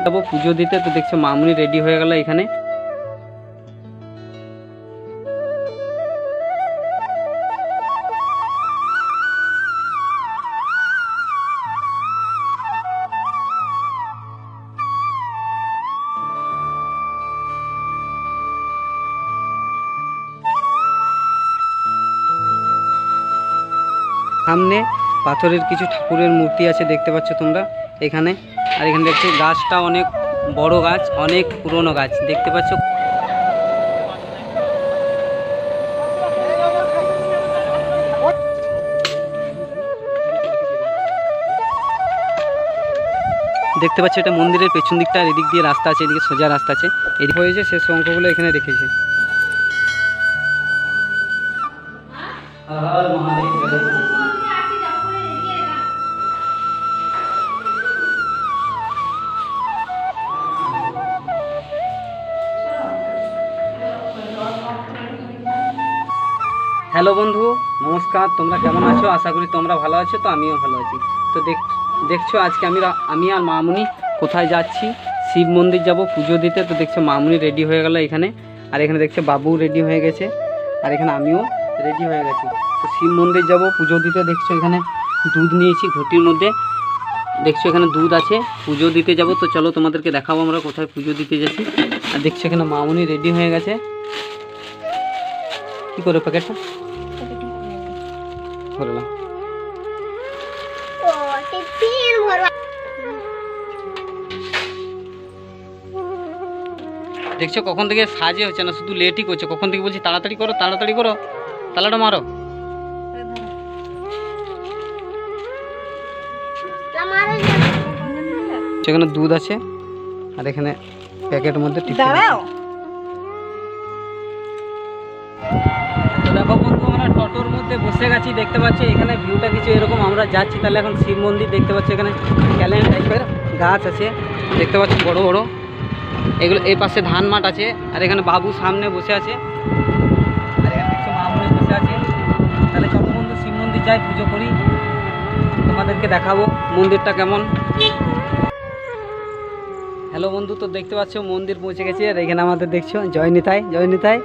যাবো পুজো দিতে। তো দেখছো মামুনি রেডি হয়ে গেল এখানে। সামনে পাথরের কিছু ঠাকুরের মূর্তি আছে দেখতে পাচ্ছ তোমরা এখানে। আর এখানে দেখছি গাছটা অনেক বড় গাছ, অনেক পুরনো গাছ দেখতে পাচ্ছ। দেখতে পাচ্ছ এটা মন্দিরের পেছন দিকটা, আর এদিক দিয়ে রাস্তা আছে, এদিকে সোজা রাস্তা আছে। এদিকে হয়েছে শেষ অঙ্কগুলো এখানে রেখেছে। হ্যালো বন্ধু, নমস্কার। তোমরা কেমন আছো? আশা করি তোমরা ভালো আছো। তো আমিও ভালো আছি। তো দেখছো আজকে আমি আর মামুনি কোথায় যাচ্ছি? শিব মন্দির যাব পুজো দিতে। তো দেখছো মামুনি রেডি হয়ে গেল এখানে, আর এখানে দেখছো বাবু রেডি হয়ে গেছে, আর এখানে আমিও রেডি হয়ে গেছি। তো শিব মন্দির যাব পুজো দিতে। দেখছো এখানে দুধ নিয়েছি ঘটির মধ্যে, দেখছো এখানে দুধ আছে, পুজো দিতে যাব। তো চলো তোমাদেরকে দেখাবো আমরা কোথায় পুজো দিতে যাচ্ছি। আর দেখছো এখানে মামুনি রেডি হয়ে গেছে। কী করে প্যাকেটটা ভরলাম? দেখছো কখন থেকে সাজে হচ্ছে না, শুধু লেটই করছে। কখন থেকে বলছি তাড়াতাড়ি করো তাড়াতাড়ি করো, তালাটা মারো। সেখানে দুধ আছে, আর এখানে প্যাকেটের মধ্যে দেখো বন্ধু, আমরা টোটোর মধ্যে বসে গেছি। দেখতে পাচ্ছি এখানে ভিউটা কিছু এরকম। আমরা যাচ্ছি তাহলে এখন শিব মন্দির। দেখতে পাচ্ছি এখানে ক্যালেন্ডার টাইপের গাছ আছে দেখতে পাচ্ছি বড় বড়। এগুলো এই পাশে ধান মাঠ আছে, আর এখানে বাবু সামনে বসে আছে, আর এখানে দেখছো মামুনি বসে আছে। তাহলে চলো বন্ধু শিব মন্দির যাই, পুজো করি, তোমাদেরকে দেখাবো মন্দিরটা কেমন। হ্যালো বন্ধু, তো দেখতে পাচ্ছ মন্দির পৌঁছে গেছি। আর এখানে আমাদের দেখছো জয় নিতাই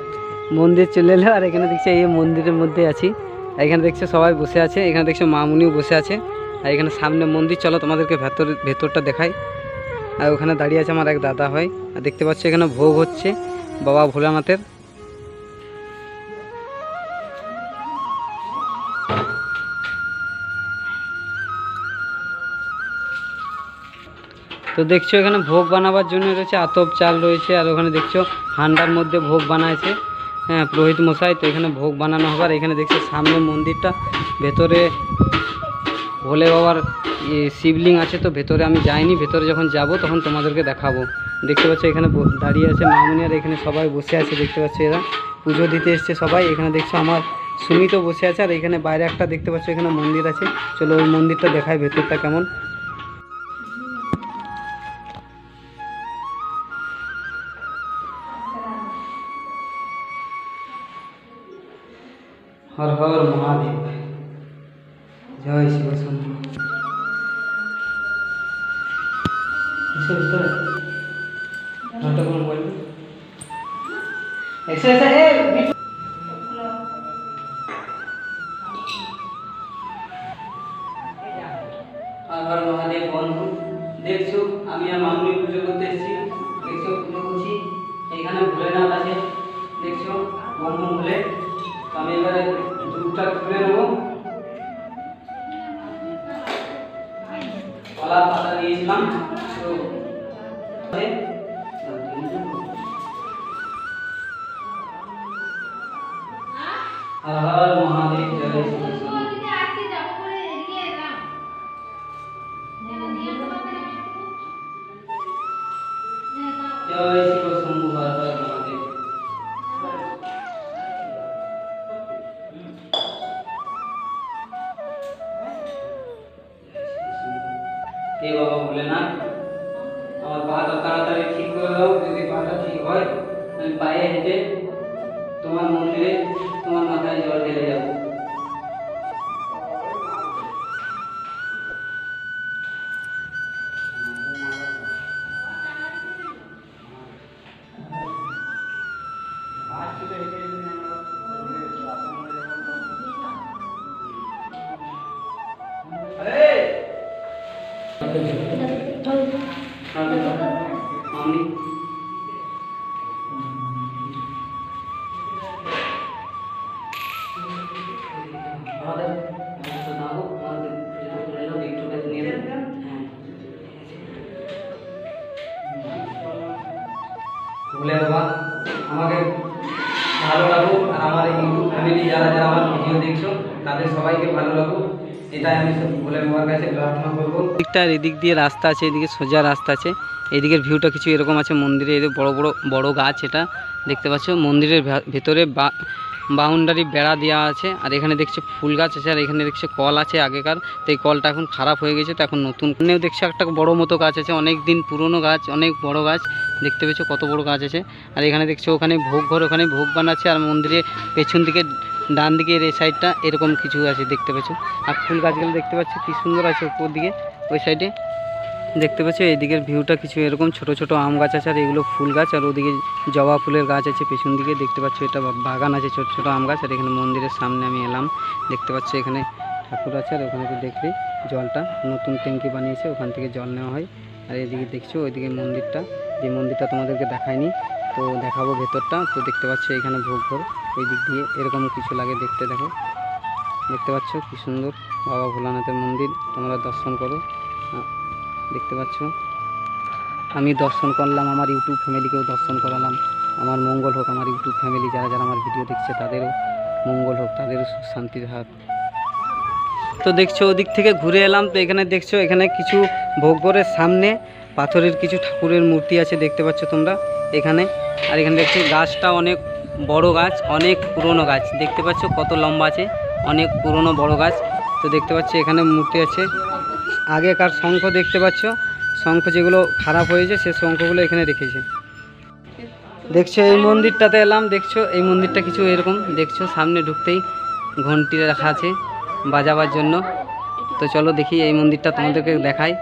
মন্দির চলে এলো। আর এখানে দেখছো এই মন্দিরের মধ্যে আছি। আর এখানে দেখছো সবাই বসে আছে, এখানে দেখছো মামুনিও বসে আছে। আর এখানে সামনে মন্দির, চলো তোমাদেরকে ভেতরটা দেখাই। আর ওখানে দাঁড়িয়ে আছে আমার এক দাদা হয়। আর দেখতে পাচ্ছ এখানে ভোগ হচ্ছে বাবা ভোলানাথের। তো দেখছো এখানে ভোগ বানাবার জন্য রয়েছে আতপ চাল রয়েছে। আর ওখানে দেখছো হান্ডার মধ্যে ভোগ বানাইছে, হ্যাঁ, পুরোহিত মশাই। তো এখানে ভোগ বানানো হবে। আর এখানে দেখছো সামনে মন্দিরটা, ভেতরে ভোলে বাবার শিবলিং আছে। তো ভেতরে আমি যাইনি, ভেতরে যখন যাব তখন তোমাদেরকে দেখাবো। দেখতে পাচ্ছ এখানে দাঁড়িয়ে আছে মামুনি, আর এখানে সবাই বসে আছে। দেখতে পাচ্ছ এরা পুজো দিতে এসছে সবাই। এখানে দেখছো আমার সুমিতও বসে আছে। আর এখানে বাইরে একটা দেখতে পাচ্ছ এখানে মন্দির আছে। চলো ওই মন্দিরটা দেখাই ভেতরটা কেমন। হর হর মহাদেব, জয় শিব শম্ভু। হর হর মহাদেব বন্ধু, দেখছো আমি আর মামুনি পুজো করতে এসেছি। দেখছো পুজো করছি, এখানে ভোলেনাথ আছে দেখছো, বন্ধু ভোলে। আমি এবারে দুধটা তুলে নেবো। কলা পাতা দিয়েছিলাম, তো হর হর মহাদেব, জয় শিব শম্ভু। জয় শিব শম্ভু, হর হর মহাদেব। হে বাবা ভোলেনাথ, আমার পাটা তাড়াতাড়ি ঠিক করে দাও। যদি পাটা ঠিক হয় আমি পায়ে হেঁটে তোমার মন্দিরে তোমার মাথায় জল ঢেলে যাব। ভোলে বাবা আমাকে ভালো লাগুক, আর আমার ইউটিউব ফ্যামিলি যারা যারা আমার ভিডিও দেখছো তাদের সবাইকে ভালো লাগুক, এটাই আমি ভোলে বাবার কাছে প্রার্থনা করবো। দিকটা এদিক দিয়ে রাস্তা আছে, এদিকে সোজা রাস্তা আছে, এদিকের ভিউটা কিছু এরকম আছে। মন্দিরে এদিকে বড় বড় বড় গাছ, এটা দেখতে পাচ্ছ। মন্দিরের ভেতরে বাউন্ডারি বেড়া দেওয়া আছে, আর এখানে দেখছো ফুল গাছ আছে, আর এখানে দেখছো কল আছে আগেকার, তো এই কলটা এখন খারাপ হয়ে গেছে, তো এখন নতুন দেখছো একটা বড় মতো গাছ আছে, অনেক দিন পুরনো গাছ, অনেক বড় গাছ, দেখতে পেয়েছো কত বড় গাছ আছে। আর এখানে দেখছো ওখানে ভোগ ঘর, ওখানে ভোগ বানাচ্ছে, আর মন্দিরে পেছন দিকে ডান দিকের এই সাইডটা এরকম কিছু আছে দেখতে পাচ্ছ। আর ফুল গাছগুলো দেখতে পাচ্ছ কি সুন্দর আছে উপর দিকে ওই সাইডে দেখতে পাচ্ছ। এইদিকের ভিউটা কিছু এরকম, ছোট ছোট আম গাছ আছে, আর এগুলো ফুল গাছ, আর ওদিকে জবা ফুলের গাছ আছে পেছন দিকে দেখতে পাচ্ছ। এটা বাগান আছে ছোট ছোট আম গাছ, আর এখানে মন্দিরের সামনে আমি এলাম, দেখতে পাচ্ছ এখানে ঠাকুর আছে, আর ওখানে দেখলে জলটা নতুন ট্যাঙ্কি বানিয়েছে, ওখান থেকে জল নেওয়া হয়। আর এদিকে দেখছো ওইদিকে মন্দিরটা, যে মন্দিরটা তোমাদেরকে দেখায়নি, তো দেখাবো ভেতরটা। তো দেখতে পাচ্ছ এখানে ভোগ ঘর, ওই দিক দিয়ে এরকম কিছু লাগে দেখতে, দেখো দেখতে পাচ্ছ কি সুন্দর বাবা ভোলানাথের মন্দির, তোমরা দর্শন করো। দেখতে পাচ্ছ আমি দর্শন করলাম, আমার ইউটিউব ফ্যামিলিকেও দর্শন করালাম। আমার মঙ্গল হোক, আমার ইউটিউব ফ্যামিলি যারা যারা আমার ভিডিও দেখছে তাদেরও মঙ্গল হোক, তাদেরও শান্তির হাত। তো দেখছো ওদিক থেকে ঘুরে এলাম, তো এখানে দেখছো এখানে কিছু ভোগঘরের সামনে পাথরের কিছু ঠাকুরের মূর্তি আছে দেখতে পাচ্ছ তোমরা এখানে। আর এখানে দেখছো গাছটা অনেক বড় গাছ, অনেক পুরনো গাছ, দেখতে পাচ্ছ কত লম্বা আছে, অনেক পুরনো বড় গাছ। তো দেখতে পাচ্ছ এখানে মূর্তি আছে, আগেকার শঙ্খ দেখতে পাচ্ছ, শঙ্খ যেগুলো খারাপ হয়েছে সে শঙ্খগুলো এখানে রেখেছে। দেখছো এই মন্দিরটাতে এলাম, দেখছো এই মন্দিরটা কিছু এরকম, দেখছো সামনে ঢুকতেই ঘন্টি রাখা আছে বাজাবার জন্য। তো চলো দেখি এই মন্দিরটা তোমাদেরকে দেখাই।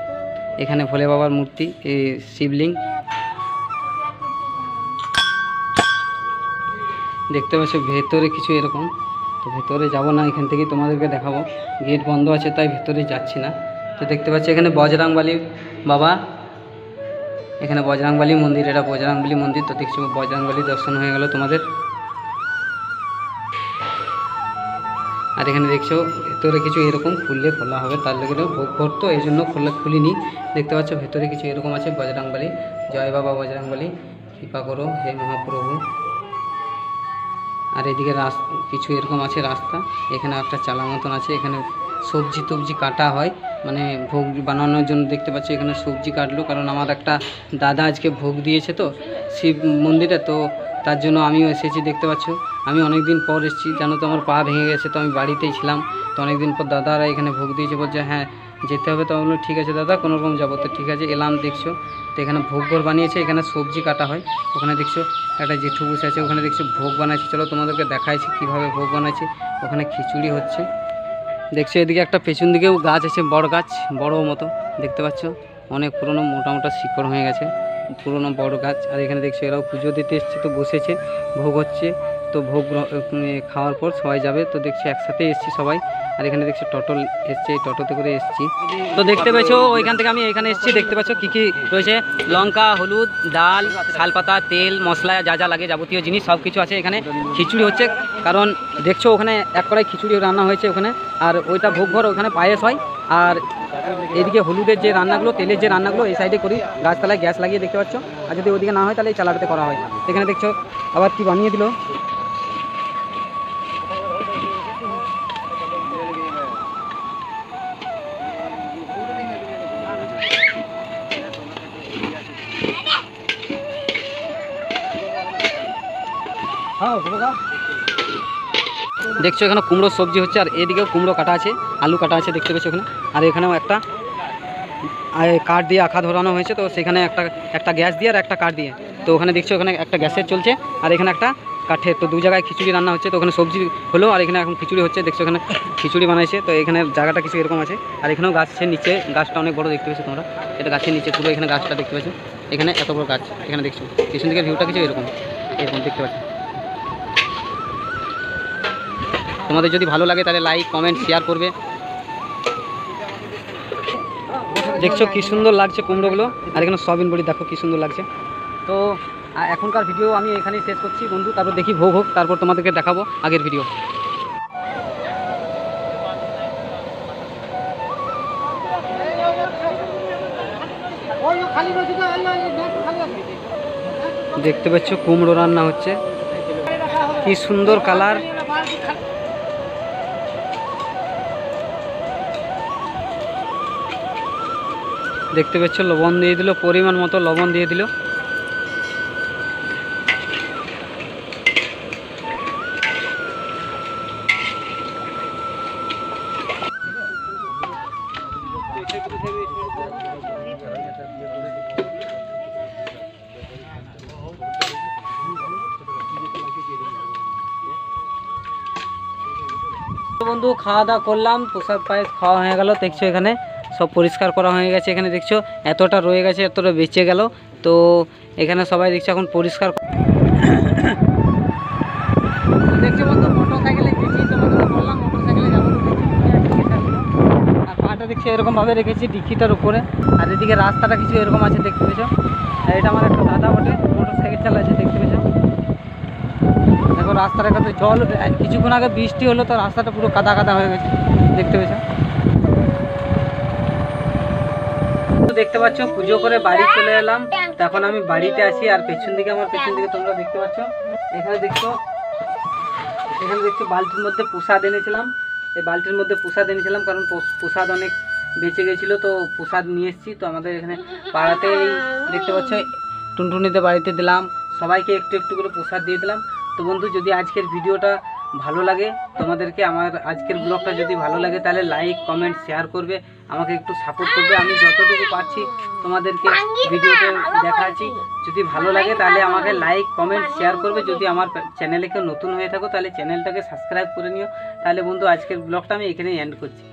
এখানে ভোলে বাবার মূর্তি, এই শিবলিঙ্গ দেখতে পাচ্ছ, ভেতরে কিছু এরকম। তো ভেতরে যাবো না, এখান থেকে তোমাদেরকে দেখাবো, গেট বন্ধ আছে তাই ভেতরে যাচ্ছি না। তো দেখতে পাচ্ছি এখানে বজরংবলী বাবা, এখানে বজরংবলী মন্দির, এটা বজরংবলী মন্দির। তো দেখছো বজরংবলী দর্শন হয়ে গেল তোমাদের। আর এখানে দেখছো ভেতরে কিছু এরকম খুললে খোলা হবে, তার লেগে ভোগ ঘর তো এই জন্য খুলিনি। দেখতে পাচ্ছ ভেতরে কিছু এরকম আছে, বজরংবলী জয় বাবা বজরংবলী, কৃপা করো হে মহাপ্রভু। আর এদিকে কিছু এরকম আছে রাস্তা, এখানে একটা চালা মতন আছে, এখানে সবজি টবজি কাটা হয়, মানে ভোগ বানানোর জন্য। দেখতে পাচ্ছি এখানে সবজি কাটলো, কারণ আমার একটা দাদা আজকে ভোগ দিয়েছে তো শিব মন্দিরে, তো তার জন্য আমিও এসেছি। দেখতে পাচ্ছ আমি অনেক দিন পর এসেছি, জানো তো আমার পা ভেঙে গেছে, তো আমি বাড়িতেই ছিলাম। তো অনেক দিন পর দাদারা এখানে ভোগ দিয়েছে, বলছে হ্যাঁ যেতে হবে। তো বললো ঠিক আছে দাদা, কোনোরকম যাবো। তো ঠিক আছে এলাম। দেখছো তো এখানে ভোগ ঘর বানিয়েছে, এখানে সবজি কাটা হয়। ওখানে দেখছো একটা জেঠু বসে আছে, ওখানে দেখছো ভোগ বানাইছে। চলো তোমাদেরকে দেখাইছি কীভাবে ভোগ বানাইছে। ওখানে খিচুড়ি হচ্ছে, দেখছো এদিকে একটা পেছন দিকেও গাছ আছে, বড় গাছ, বড় মতো দেখতে পাচ্ছ, অনেক পুরনো, মোটা শিকড় হয়ে গেছে, পুরনো বড় গাছ। আর এখানে দেখছো এরাও পুজো দিতে এসছে, তো বসেছে, ভোগ হচ্ছে। তো ভোগ খাওয়ার পর সবাই যাবে। তো দেখছি একসাথে এসছি সবাই। আর এখানে দেখছি টোটো এসছে, এই টোটোতে করে এসছি। তো দেখতে পেয়েছো ওইখান থেকে আমি এখানে এসেছি, দেখতে পাচ্ছ কী কী রয়েছে, লঙ্কা, হলুদ, ডাল, শালপাতা, তেল, মশলা, যা যা লাগে যাবতীয় জিনিস সব কিছু আছে। এখানে খিচুড়ি হচ্ছে, কারণ দেখছো ওখানে এক কড়াই খিচুড়ি রান্না হয়েছে ওখানে, আর ওইটা ভোগ ঘর, ওখানে পায়েস হয়। আর এদিকে হলুদের যে রান্নাগুলো, তেলের যে রান্নাগুলো এই সাইডে করি, গাছতলায় গ্যাস লাগিয়ে, দেখতে পাচ্ছ। আর যদি ওদিকে না হয় তাহলে এই চালাটাতে করা হয়। এখানে দেখছো আবার কি বানিয়ে দিল, দেখছো এখানে কুমড়োর সবজি হচ্ছে, আর এদিকেও কুমড়ো কাটা আছে, আলু কাটা আছে, দেখতে পেয়েছো ওখানে। আর এখানেও একটা কাঠ দিয়ে আঁকা ধরানো হয়েছে, তো সেখানে একটা গ্যাস দিয়ে আর একটা কাঠ দিয়ে। তো ওখানে দেখছো ওখানে একটা গ্যাসের চলছে, আর এখানে একটা কাঠের। তো দু জায়গায় খিচুড়ি রান্না হচ্ছে, তো ওখানে সবজি হলো, আর এখানে এখন খিচুড়ি হচ্ছে। দেখছো এখানে খিচুড়ি বানাইছে। তো এখানে জায়গাটা কিছু এরকম আছে, আর এখানেও গাছের নিচে, গাছটা অনেক বড় দেখতে পেয়েছো তোমরা, এটা গাছের নিচে পুরো, এখানে গাছটা দেখতে পেয়েছো, এখানে এত বড় গাছ। এখানে দেখছো পিছন দিকের ভিউটা কিছু এরকম দেখতে পাচ্ছ। তোমাদের যদি ভালো লাগে তাহলে লাইক, কমেন্ট, শেয়ার করবে। দেখছো কি সুন্দর লাগছে কুমড়োগুলো, আর এখানে সয়াবিন বড়ি দেখো কি সুন্দর লাগছে। তো এখনকার ভিডিও আমি এখানেই শেষ করছি বন্ধু, তারপর দেখি ভোগ হোক, তারপর তোমাদেরকে দেখাবো আগের ভিডিও। দেখতে পাচ্ছ কুমড়ো রান্না হচ্ছে, কি সুন্দর কালার। দেখতে পাচ্ছ লবণ দিয়ে দিল, পরিমাণ মতো লবণ দিয়ে দিল। বন্ধু খাওয়া দাওয়া করলাম, প্রসাদ পায়েস খাওয়া হয়ে গেল। দেখছো এখানে সব পরিষ্কার করা হয়ে গেছে, এখানে দেখছো এতটা রয়ে গেছে, এতটা বেঁচে গেল। তো এখানে সবাই দেখছো এখন পরিষ্কার। দেখছো বন্ধু মোটর সাইকেলে গেছি, তোমাদের বললাম মোটর সাইকেলে যাবো, আর পাটা দেখছি এরকমভাবে রেখেছি ডিকিটার উপরে, আর এদিকে রাস্তাটা কিছু এরকম আছে দেখতে পেয়েছো। আর এটা আমার একটা দাদা বটে, মোটর সাইকেল চালাচ্ছে দেখতে পেয়েছো। দেখো রাস্তাটা কত জল, কিছুক্ষণ আগে বৃষ্টি হলো তো রাস্তাটা পুরো কাদা কাদা হয়ে গেছে দেখতে পেয়েছো। দেখতে পাচ্ছ পুজো করে বাড়ি চলে এলাম, তখন আমি বাড়িতে আছি। আর পেছন দিকে আমার পেছন দিকে তোমরা দেখতে পাচ্ছ, এখানে দেখছো বালতির মধ্যে প্রসাদ এনেছিলাম। এই বালতির মধ্যে প্রসাদ এনেছিলাম কারণ প্রসাদ অনেক বেঁচে গেছিলো, তো প্রসাদ নিয়ে এসেছি। তো আমাদের এখানে পাড়াতেই দেখতে পাচ্ছ টুনটুনিতে বাড়িতে দিলাম, সবাইকে একটু একটু করে প্রসাদ দিয়ে দিলাম। তো বন্ধু যদি আজকের ভিডিওটা ভালো লাগে তোমাদেরকে, আমার আজকের ব্লগটা যদি ভালো লাগে তাহলে লাইক কমেন্ট শেয়ার করবে, আমাকে একটু সাপোর্ট করবে। আমি যতটুকু পারছি তোমাদেরকে ভিডিওতে দেখাচ্ছি। যদি ভালো লাগে তাহলে আমাকে লাইক কমেন্ট শেয়ার করবে। যদি আমার চ্যানেলে কেউ নতুন হয়ে থাকো তাহলে চ্যানেলটাকে সাবস্ক্রাইব করে নিও। তাহলে বন্ধু আজকের ব্লগটা আমি এখানেই এন্ড করছি।